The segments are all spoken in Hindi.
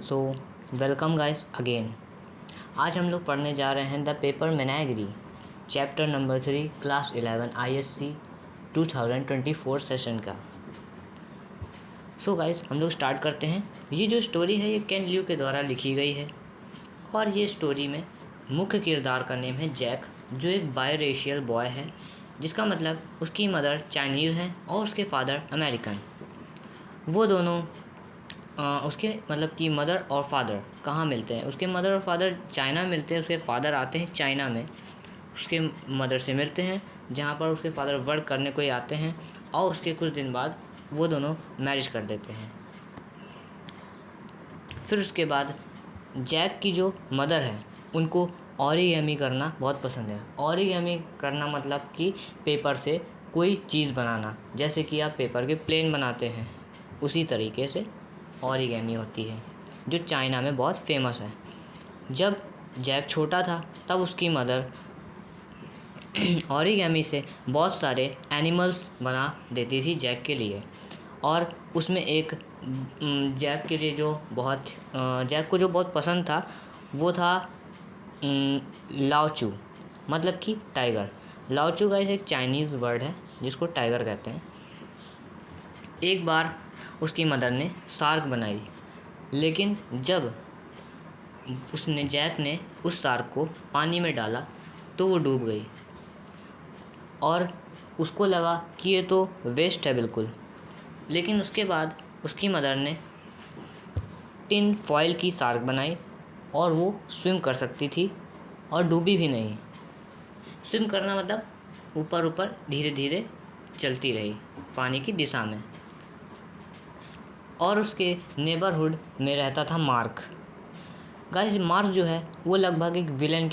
So welcome guys again. आज हम लोग पढ़ने जा रहे हैं the paper menagerie chapter number 3 class 11 ISC 2024 session का। सो गाइस हम लोग स्टार्ट करते हैं। ये जो स्टोरी है ये केन लियू के द्वारा लिखी गई है और ये स्टोरी में मुख्य किरदार का नेम है जैक, जो एक बायरेशियल बॉय है, जिसका मतलब उसकी मदर चाइनीज़ है और उसके फादर अमेरिकन। वो दोनों उसके मतलब कि मदर और फादर कहाँ मिलते हैं? उसके मदर और फादर चाइना मिलते हैं। उसके फादर आते हैं चाइना में, उसके मदर से मिलते हैं, जहाँ पर उसके फादर वर्क करने को ही आते हैं और उसके कुछ दिन बाद वो दोनों मैरिज कर देते हैं। फिर उसके बाद जैक की जो मदर है उनको ओरिगेमी करना बहुत पसंद है। ओरिगेमी करना मतलब कि पेपर से कोई चीज़ बनाना, जैसे कि आप पेपर के प्लेन बनाते हैं, उसी तरीके से ओरिगेमी होती है, जो चाइना में बहुत फेमस है। जब जैक छोटा था तब उसकी मदर ओरिगेमी से बहुत सारे एनिमल्स बना देती थी जैक के लिए, और उसमें एक जैक के लिए जैक को जो बहुत पसंद था वो था लाओचू, मतलब कि टाइगर। लाओचू का एक चाइनीज़ वर्ड है जिसको टाइगर कहते हैं। एक बार उसकी मदर ने शार्क बनाई, लेकिन जब जैक ने उस शार्क को पानी में डाला तो वो डूब गई और उसको लगा कि ये तो वेस्ट है बिल्कुल। लेकिन उसके बाद उसकी मदर ने टिन फॉयल की शार्क बनाई और वो स्विम कर सकती थी और डूबी भी नहीं। स्विम करना मतलब ऊपर ऊपर धीरे धीरे चलती रही पानी की दिशा में। और उसके नेबरहुड में रहता था मार्क। गाइस मार्क जो है वो लगभग एक विलन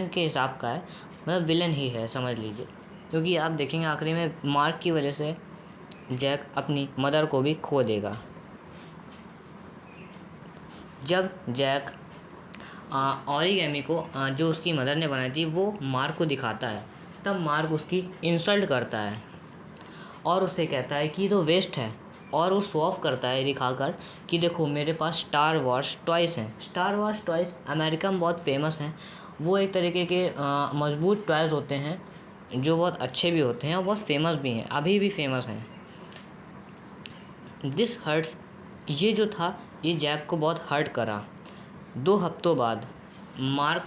के हिसाब का है, मतलब विलन ही है समझ लीजिए, क्योंकि आप देखेंगे आखिरी में मार्क की वजह से जैक अपनी मदर को भी खो देगा। जब जैक ओरिगेमी को जो उसकी मदर ने बनाई थी वो मार्क को दिखाता है, तब मार्क उसकी इंसल्ट करता है और उससे कहता है कि तो वेस्ट है, और वो शो ऑफ करता है दिखाकर कि देखो मेरे पास स्टार वॉर्स टॉयस हैं। स्टार वॉर्स टॉयस अमेरिका में बहुत फेमस हैं। वो एक तरीके के मजबूत टॉयज़ होते हैं जो बहुत अच्छे भी होते हैं और बहुत फेमस भी हैं, अभी भी फेमस हैं। दिस हर्ट्स, ये जो था ये जैक को बहुत हर्ट करा। 2 हफ्तों बाद मार्क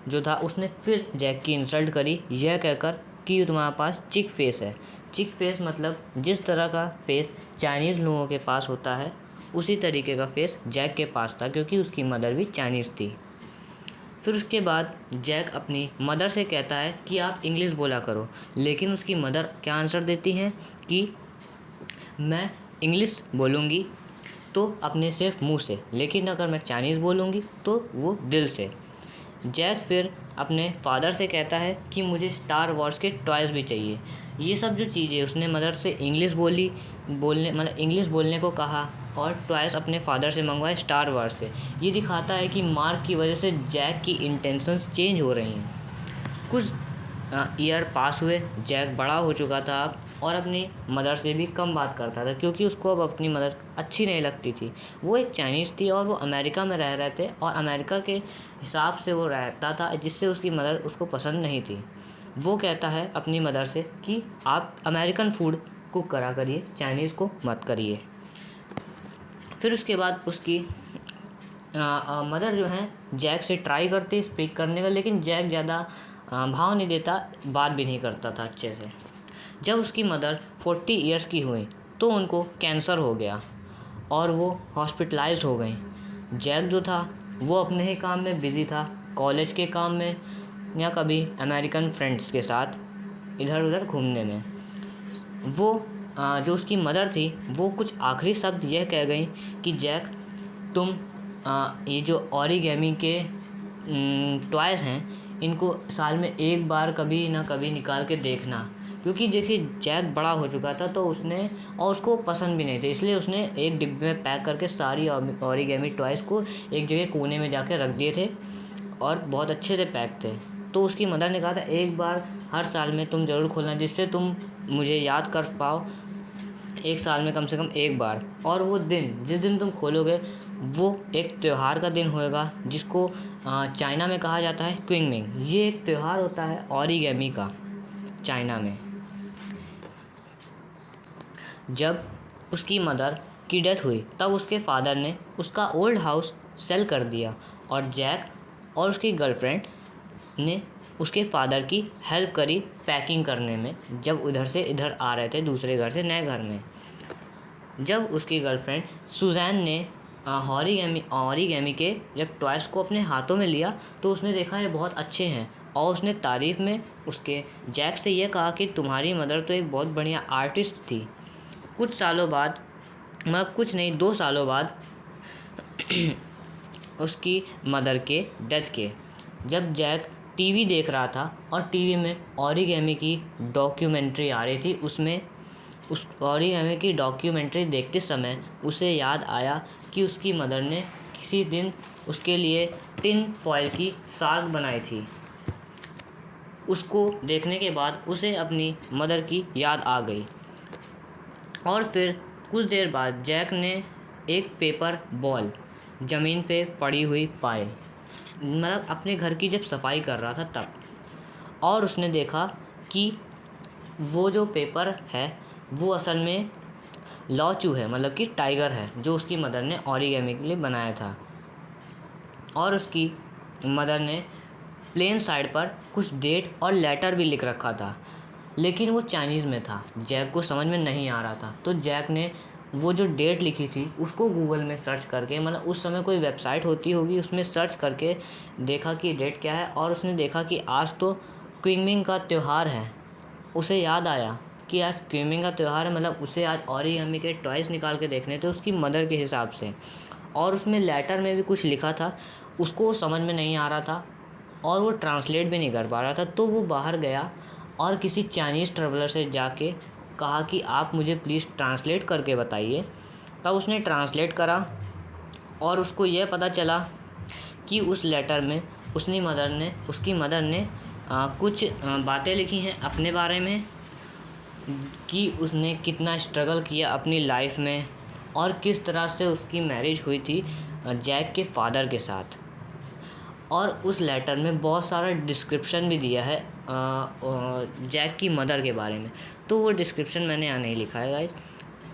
जो था उसने फिर जैक की इंसल्ट करी, यह कहकर कि तुम्हारे पास चिक फेस है। चिक फेस मतलब जिस तरह का फेस चाइनीज़ लोगों के पास होता है उसी तरीके का फेस जैक के पास था, क्योंकि उसकी मदर भी चाइनीज़ थी। फिर उसके बाद जैक अपनी मदर से कहता है कि आप इंग्लिश बोला करो, लेकिन उसकी मदर क्या आंसर देती हैं कि मैं इंग्लिश बोलूँगी तो अपने सिर्फ मुंह से, लेकिन अगर मैं चाइनीज़ बोलूँगी तो वो दिल से। जैक फिर अपने फादर से कहता है कि मुझे स्टार वॉर्स के टॉयज़ भी चाहिए। ये सब जो चीज़ें उसने मदर से इंग्लिश बोलने को कहा और टॉयज़ अपने फादर से मंगवाए स्टार वॉर्स से, ये दिखाता है कि मार्क की वजह से जैक की इंटेंशंस चेंज हो रही हैं। कुछ ईयर पास हुए, जैक बड़ा हो चुका था अब और अपनी मदर से भी कम बात करता था, क्योंकि उसको अब अपनी मदर अच्छी नहीं लगती थी। वो एक चाइनीज़ थी और वो अमेरिका में रह रहे थे और अमेरिका के हिसाब से वो रहता था, जिससे उसकी मदर उसको पसंद नहीं थी। वो कहता है अपनी मदर से कि आप अमेरिकन फूड कुक करा करिए, चाइनीज़ को मत करिए। फिर उसके बाद उसकी मदर जो है जैक से ट्राई करती स्पीक करने का, लेकिन जैक ज़्यादा भाव नहीं देता, बात भी नहीं करता था अच्छे से। जब उसकी मदर 40 ईयर्स की हुई तो उनको कैंसर हो गया और वो हॉस्पिटलाइज्ड हो गई। जैक जो था वो अपने ही काम में बिज़ी था, कॉलेज के काम में या कभी अमेरिकन फ्रेंड्स के साथ इधर उधर घूमने में। वो जो उसकी मदर थी वो कुछ आखिरी शब्द यह कह गई कि जैक तुम ये जो ओरिगेमी के टॉयज़ हैं इनको साल में एक बार कभी ना कभी निकाल के देखना, क्योंकि देखिए जैक बड़ा हो चुका था तो उसको पसंद भी नहीं थे, इसलिए उसने एक डिब्बे में पैक करके सारी ओरिगेमी टॉयज़ को एक जगह कोने में जाके रख दिए थे और बहुत अच्छे से पैक थे। तो उसकी मदर ने कहा था एक बार हर साल में तुम ज़रूर खोलना, जिससे तुम मुझे याद कर पाओ एक साल में कम से कम एक बार। और वो दिन जिस दिन तुम खोलोगे वो एक त्यौहार का दिन होएगा जिसको चाइना में कहा जाता है क्विंगमिंग। ये एक त्यौहार होता है ओरिगेमी का चाइना में। जब उसकी मदर की डेथ हुई तब उसके फादर ने उसका ओल्ड हाउस सेल कर दिया और जैक और उसकी गर्लफ्रेंड ने उसके फादर की हेल्प करी पैकिंग करने में, जब उधर से इधर आ रहे थे दूसरे घर से नए घर में। जब उसकी गर्लफ्रेंड सुजैन ने ओरिगेमी के जब टॉयस को अपने हाथों में लिया तो उसने देखा ये बहुत अच्छे हैं और उसने तारीफ़ में उसके जैक से यह कहा कि तुम्हारी मदर तो एक बहुत बढ़िया आर्टिस्ट थी। कुछ सालों बाद, मतलब कुछ नहीं 2 सालों बाद उसकी मदर के डेथ के, जब जैक टीवी देख रहा था और टीवी में ओरिगेमी की डॉक्यूमेंट्री आ रही थी, उसमें उस ओरिगेमी की डॉक्यूमेंट्री देखते समय उसे याद आया कि उसकी मदर ने किसी दिन उसके लिए टिन फॉयल की शार्क बनाई थी। उसको देखने के बाद उसे अपनी मदर की याद आ गई। और फिर कुछ देर बाद जैक ने एक पेपर बॉल ज़मीन पे पड़ी हुई पाई, मतलब अपने घर की जब सफाई कर रहा था तब, और उसने देखा कि वो जो पेपर है वो असल में लॉचू है, मतलब कि टाइगर है, जो उसकी मदर ने ओरिगेमी के लिए बनाया था। और उसकी मदर ने प्लेन साइड पर कुछ डेट और लेटर भी लिख रखा था, लेकिन वो चाइनीज़ में था, जैक को समझ में नहीं आ रहा था। तो जैक ने वो जो डेट लिखी थी उसको गूगल में सर्च करके, मतलब उस समय कोई वेबसाइट होती होगी उसमें सर्च करके देखा कि डेट क्या है, और उसने देखा कि आज तो क्विंगमिंग का त्यौहार है। उसे याद आया कि आज क्विंगमिंग का त्यौहार है, मतलब उसे आज ओरिगेमी के टॉयज़ निकाल के देखने थे उसकी मदर के हिसाब से। और उसमें लेटर में भी कुछ लिखा था, उसको वो समझ में नहीं आ रहा था और वो ट्रांसलेट भी नहीं कर पा रहा था। तो वो बाहर गया और किसी चाइनीज़ ट्रैवलर से जाके कहा कि आप मुझे प्लीज़ ट्रांसलेट करके बताइए। तब उसने ट्रांसलेट करा और उसको यह पता चला कि उस लेटर में उसकी मदर ने कुछ बातें लिखी हैं अपने बारे में, कि उसने कितना स्ट्रगल किया अपनी लाइफ में और किस तरह से उसकी मैरिज हुई थी जैक के फादर के साथ। और उस लेटर में बहुत सारा डिस्क्रिप्शन भी दिया है जैक की मदर के बारे में। तो वो डिस्क्रिप्शन मैंने यहाँ नहीं लिखा है गाइस।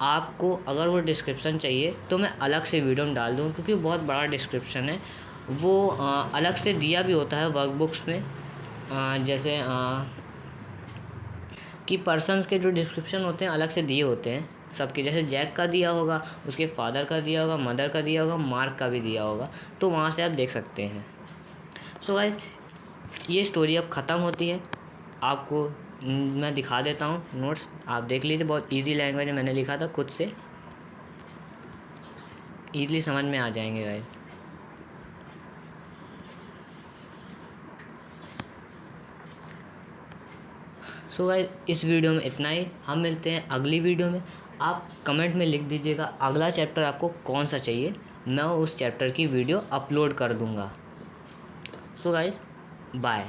आपको अगर वो डिस्क्रिप्शन चाहिए तो मैं अलग से वीडियो में डाल दूँ, क्योंकि बहुत बड़ा डिस्क्रिप्शन है। वो अलग से दिया भी होता है वर्कबुक्स में, जैसे कि पर्सन्स के जो डिस्क्रिप्शन होते हैं अलग से दिए होते हैं सबके, जैसे जैक का दिया होगा, उसके फादर का दिया होगा, मदर का दिया होगा, मार्क का भी दिया होगा, तो वहाँ से आप देख सकते हैं। सो गाइस, ये स्टोरी अब ख़त्म होती है। आपको मैं दिखा देता हूँ नोट्स, आप देख लीजिए। बहुत इजी लैंग्वेज में मैंने लिखा था, खुद से ईज़िली समझ में आ जाएंगे गाइस। सो गाइस, इस वीडियो में इतना ही। हम मिलते हैं अगली वीडियो में। आप कमेंट में लिख दीजिएगा अगला चैप्टर आपको कौन सा चाहिए, मैं उस चैप्टर की वीडियो अपलोड कर दूँगा। So guys, bye.